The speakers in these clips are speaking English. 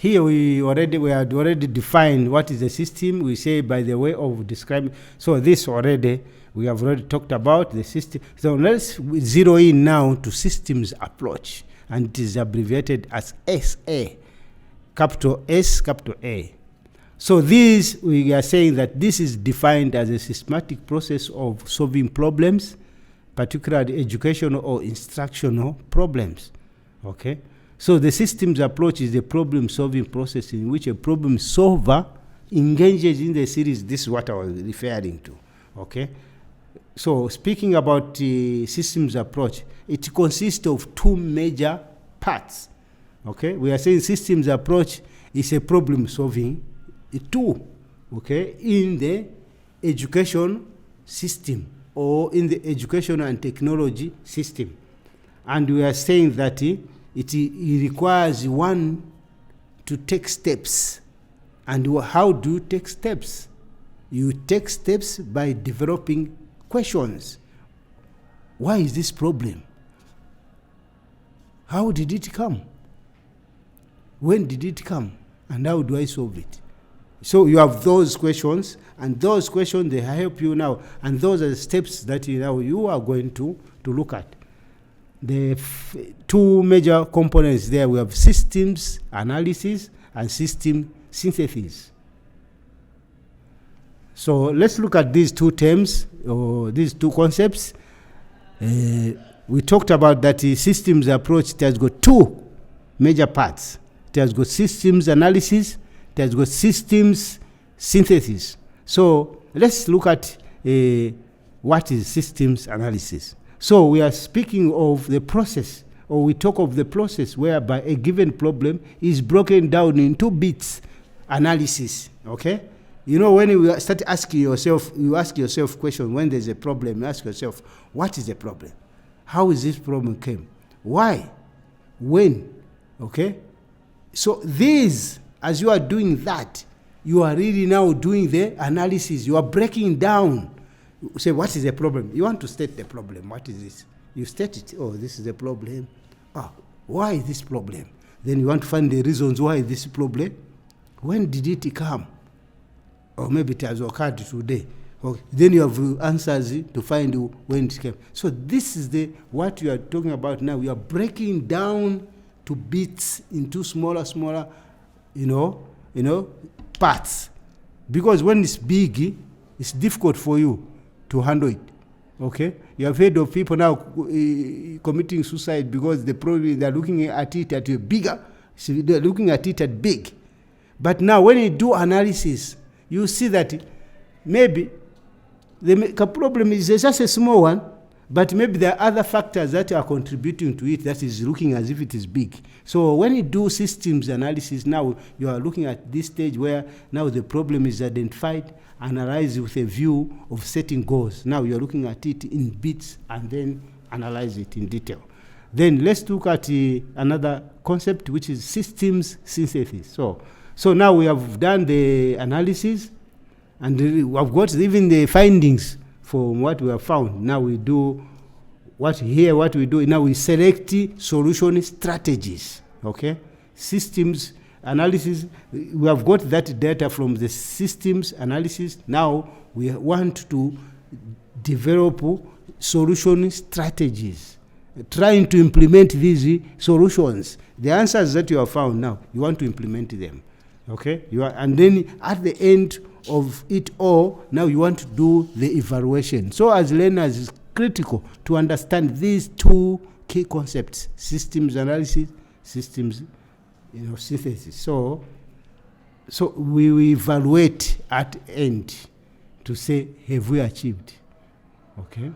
Here we had already defined what is a system. We say by the way of describing. So this already, we have already talked about the system. So let's zero in now to systems approach. And it is abbreviated as SA, capital S, capital A. So this, we are saying that this is defined as a systematic process of solving problems, particularly educational or instructional problems, okay? So the systems approach is a problem-solving process in which a problem solver engages in the series. This is what I was referring to, okay? So speaking about the systems approach, it consists of two major parts, okay? We are saying systems approach is a problem-solving tool, okay, in the education system or in the education and technology system. And we are saying that it requires one to take steps. And how do you take steps? You take steps by developing questions. Why is this problem? How did it come? When did it come? And how do I solve it? So you have those questions, and those questions, they help you now. And those are the steps that you are going to look at. The two major components there, we have systems analysis and system synthesis. So let's look at these two terms, or these two concepts. We talked about that the systems approach, it has got two major parts. It has got systems analysis, it has got systems synthesis. So let's look at what is systems analysis. So we are speaking of the process, or we talk of the process whereby a given problem is broken down into bits analysis, okay? You know, when you start asking yourself, you ask yourself questions when there's a problem, you ask yourself, what is the problem? How is this problem came? Why? When? Okay? So these, as you are doing that, you are really now doing the analysis. You are breaking down. You say, what is the problem? You want to state the problem. What is this? You state it. Oh, this is the problem. Oh, why is this problem? Then you want to find the reasons why this problem. When did it come? Or maybe it has occurred today. Okay. Then you have answers to find when it came. So this is what you are talking about now. We are breaking down to bits into smaller, parts. Because when it's big, it's difficult for you to handle it. Okay? You have heard of people now committing suicide because the problem, they're looking at it at a bigger, so they're looking at it at big. But now when you do analysis, you see that maybe the problem is just a small one, but maybe there are other factors that are contributing to it that is looking as if it is big. So when you do systems analysis, now you are looking at this stage where now the problem is identified, analyzed with a view of setting goals. Now you're looking at it in bits and then analyze it in detail. Then let's look at another concept, which is systems synthesis. So now we have done the analysis, and we have got even the findings from what we have found. Now we do what we do. Now we select solution strategies. Okay? Systems analysis, we have got that data from the systems analysis. Now we want to develop solution strategies, trying to implement these solutions. The answers that you have found now, you want to implement them. Okay? And then at the end of it all, now you want to do the evaluation. So as learners, it's critical to understand these two key concepts: systems analysis, systems synthesis. So we evaluate at end to say, have we achieved? Okay?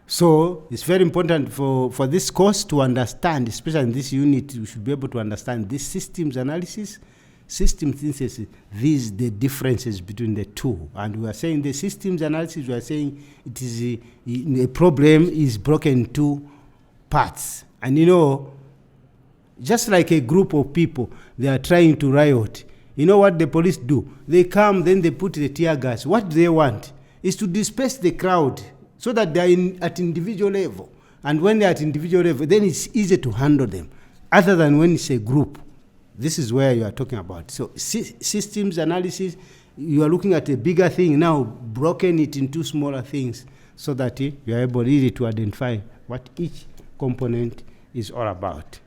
So it's very important for this course to understand, especially in this unit, we should be able to understand this systems analysis, system synthesis, these the differences between the two. And we are saying the systems analysis, we are saying it is a problem is broken into parts. And just like a group of people, they are trying to riot. You know what the police do? They come, then they put the tear gas. What they want is to disperse the crowd so that they are at individual level. And when they are at individual level, then it's easy to handle them, other than when it's a group. This is where you are talking about. So systems analysis, you are looking at a bigger thing now, broken it into smaller things, so that you are able really to identify what each component is all about.